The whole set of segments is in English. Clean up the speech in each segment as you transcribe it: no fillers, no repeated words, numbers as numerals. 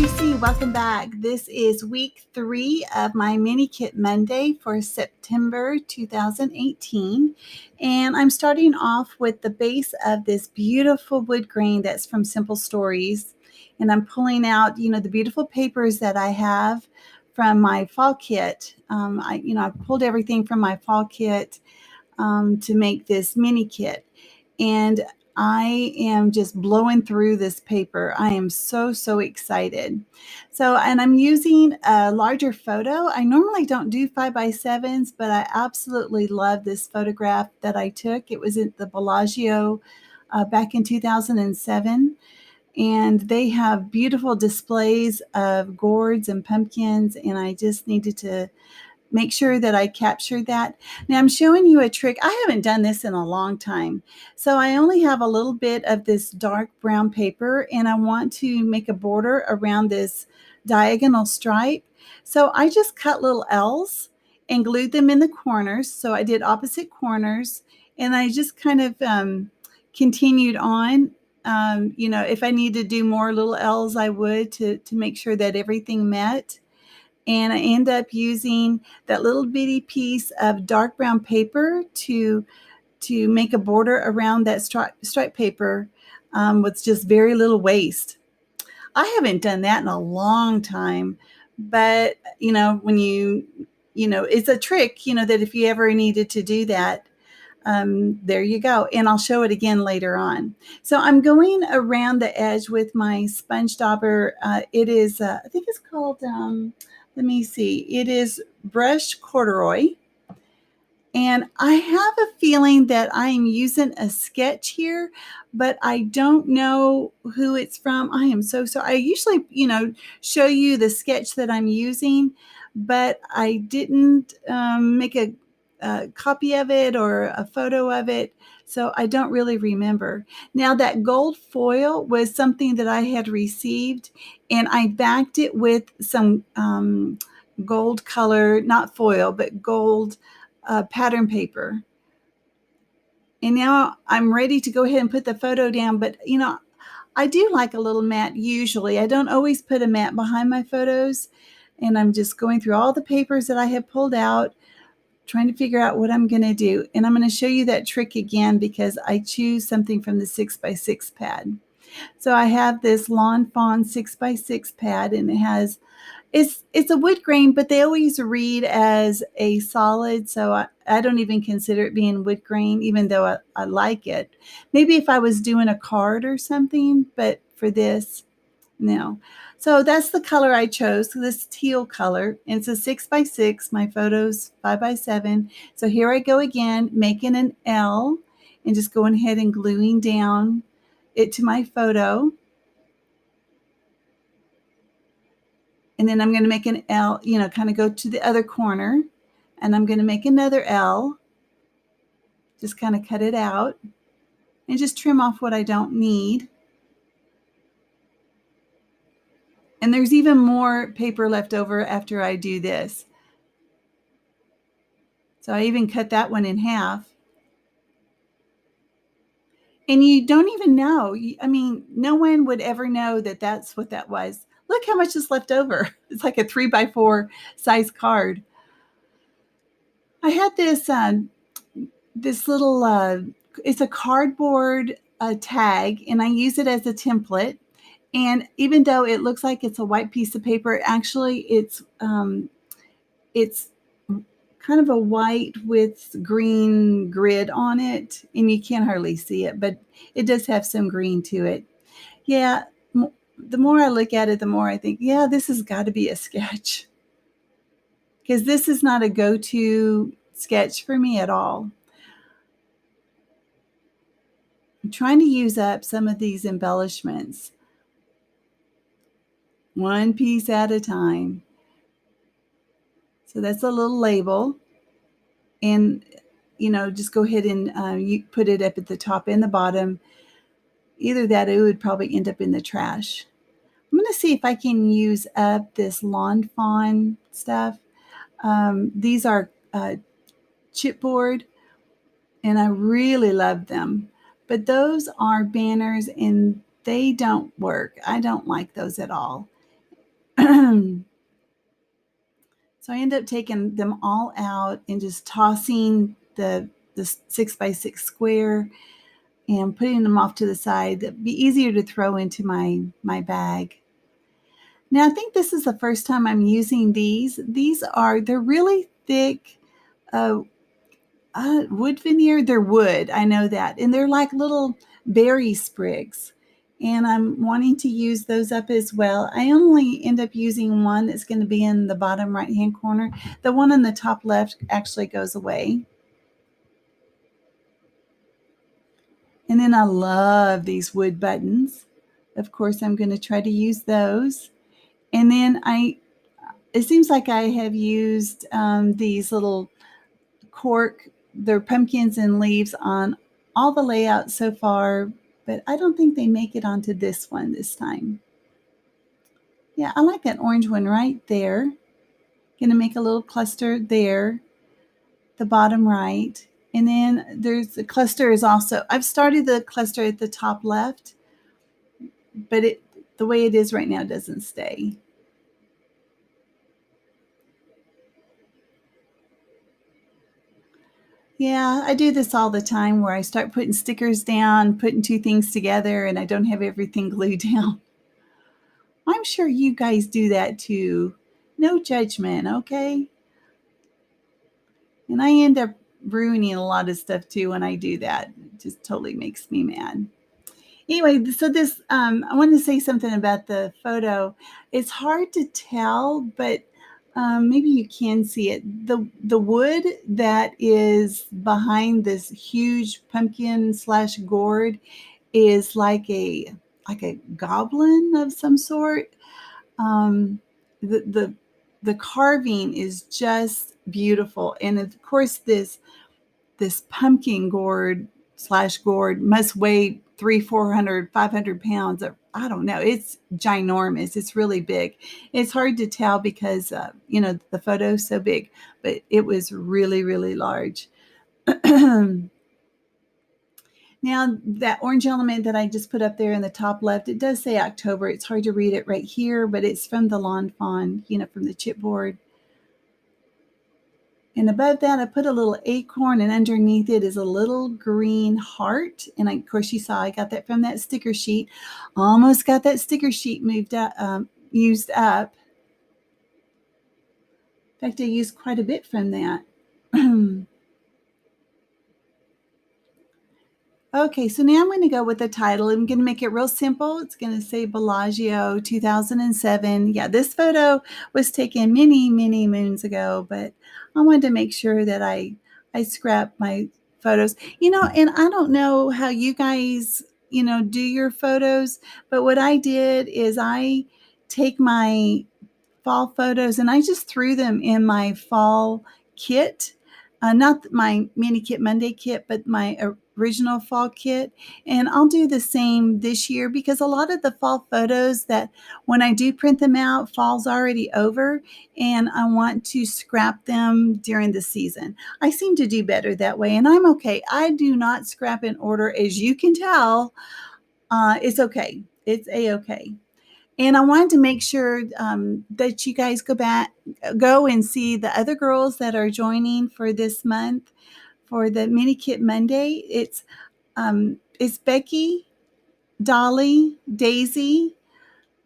Tracy, welcome back. This is week 3 of my mini kit Monday for September 2018. And I'm starting off with the base of this beautiful wood grain that's from Simple Stories. And I'm pulling out, the beautiful papers that I have from my fall kit. I pulled everything from my fall kit to make this mini kit. And I am just blowing through this paper. I am so excited. And I'm using a larger photo. I normally don't do 5x7s, but I absolutely love this photograph that I took. It was at the Bellagio back in 2007. And they have beautiful displays of gourds and pumpkins. And I just needed to make sure that I captured that. Now I'm showing you a trick. I haven't done this in a long time. So I only have a little bit of this dark brown paper and I want to make a border around this diagonal stripe. So I just cut little L's and glued them in the corners. So I did opposite corners and I just kind of continued on. If I need to do more little L's, I would to make sure that everything met. And I end up using that little bitty piece of dark brown paper to make a border around that stripe paper with just very little waste. I haven't done that in a long time, but when it's a trick, that if you ever needed to do that, there you go. And I'll show it again later on. So I'm going around the edge with my sponge dauber. It is, I think it's called, let me see. It is brushed corduroy. And I have a feeling that I'm using a sketch here, but I don't know who it's from. I am so sorry. I usually, show you the sketch that I'm using, but I didn't make a copy of it or a photo of it. So I don't really remember. Now that gold foil was something that I had received and I backed it with some gold color, not foil, but gold pattern paper. And now I'm ready to go ahead and put the photo down. But, I do like a little mat usually. I don't always put a mat behind my photos. And I'm just going through all the papers that I have pulled out, trying to figure out what I'm going to do. And I'm going to show you that trick again because I choose something from the 6x6 pad. So I have this Lawn Fawn 6x6 pad and it has, it's a wood grain, but they always read as a solid. So I don't even consider it being wood grain, even though I like it. Maybe if I was doing a card or something, but for this, no. So that's the color I chose, this teal color. And it's a 6x6. My photo's 5x7. So here I go again, making an L and just going ahead and gluing down it to my photo. And then I'm going to make an L, kind of go to the other corner. And I'm going to make another L. Just kind of cut it out. And just trim off what I don't need. And there's even more paper left over after I do this. So I even cut that one in half. And you don't even know. I mean, no one would ever know that that's what that was. Look how much is left over. It's like a 3x4 size card. I had this little, it's a cardboard tag, and I use it as a template. And even though it looks like it's a white piece of paper, actually it's kind of a white with green grid on it, and you can't hardly see it, but it does have some green to it. Yeah, the more I look at it, the more I think, yeah, this has got to be a sketch. Because this is not a go-to sketch for me at all. I'm trying to use up some of these embellishments. One piece at a time. So that's a little label. And, just go ahead and you put it up at the top and the bottom. Either that, it would probably end up in the trash. I'm going to see if I can use up this Lawn Fawn stuff. These are chipboard, and I really love them. But those are banners, and they don't work. I don't like those at all. So I end up taking them all out and just tossing the 6x6 square and putting them off to the side. That'd be easier to throw into my bag. Now I think this is the first time I'm using these. They're really thick uh, wood veneer. They're wood, I know that, and they're like little berry sprigs. And I'm wanting to use those up as well. I only end up using one that's going to be in the bottom right hand corner. The one in the top left actually goes away. And then I love these wood buttons. Of course, I'm going to try to use those. And then it seems like I have used these little cork, they're pumpkins and leaves on all the layouts so far, but I don't think they make it onto this one this time. Yeah, I like that orange one right there. Going to make a little cluster there, the bottom right. And then there's the cluster is also, I've started the cluster at the top left, but the way it is right now doesn't stay. Yeah, I do this all the time where I start putting stickers down, putting two things together, and I don't have everything glued down. I'm sure you guys do that too. No judgment, okay? And I end up ruining a lot of stuff too when I do that. It just totally makes me mad. Anyway, so this, I wanted to say something about the photo. It's hard to tell, but maybe you can see it. The wood that is behind this huge pumpkin slash gourd is like a goblin of some sort. Um, the the the carving is just beautiful, and of course this pumpkin gourd slash gourd must weigh 300, 400, 500 pounds. I don't know. It's ginormous. It's really big. It's hard to tell because the photo's so big, but it was really really large. Now, that orange element that I just put up there in the top left, it does say October. It's hard to read it right here, but it's from the lawn fawn, from the chipboard. And above that, I put a little acorn, and underneath it is a little green heart. And of course, you saw I got that from that sticker sheet. Almost got that sticker sheet used up. In fact, I used quite a bit from that. Okay, so now I'm going to go with the title. I'm going to make it real simple. It's going to say Bellagio 2007. Yeah, this photo was taken many, many moons ago, but I wanted to make sure that I scrap my photos. And I don't know how you guys, do your photos, but what I did is I take my fall photos and I just threw them in my fall kit. Not my mini kit Monday kit, but my original fall kit. And I'll do the same this year because a lot of the fall photos that when I do print them out, fall's already over and I want to scrap them during the season. I seem to do better that way and I'm okay. I do not scrap in order, as you can tell. It's okay. It's a-okay. And I wanted to make sure that you guys go and see the other girls that are joining for this month for the Mini Kit Monday. It's Becky, Dollie, Daisy,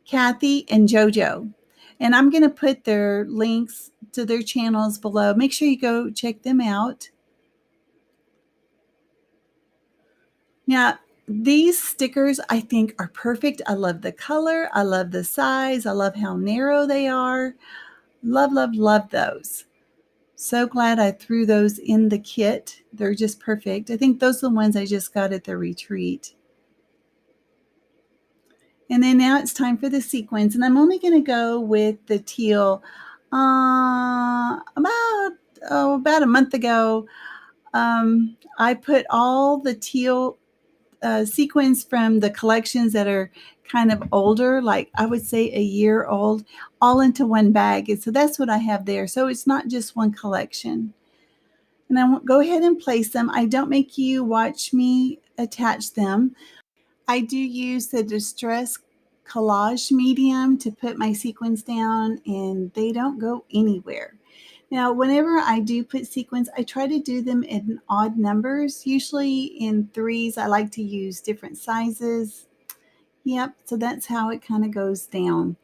Kathy, and JoJo. And I'm going to put their links to their channels below. Make sure you go check them out. Now, these stickers I think are perfect. I love the color. I love the size. I love how narrow they are. Love, love, love those. So glad I threw those in the kit. They're just perfect. I think those are the ones I just got at the retreat. And then now it's time for the sequins. And I'm only going to go with the teal. About a month ago, I put all the teal sequins from the collections that are kind of older, like I would say a year old, all into one bag. And so that's what I have there. So it's not just one collection. And I won't go ahead and place them. I don't make you watch me attach them. I do use the distress collage medium to put my sequins down, and they don't go anywhere. Now, whenever I do put sequins, I try to do them in odd numbers, usually in threes. I like to use different sizes. Yep, so that's how it kind of goes down.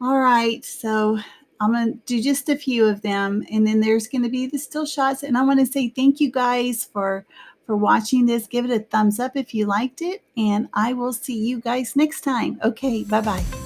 All right, so I'm going to do just a few of them, and then there's going to be the still shots. And I want to say thank you guys for watching this. Give it a thumbs up if you liked it, and I will see you guys next time. Okay, bye-bye.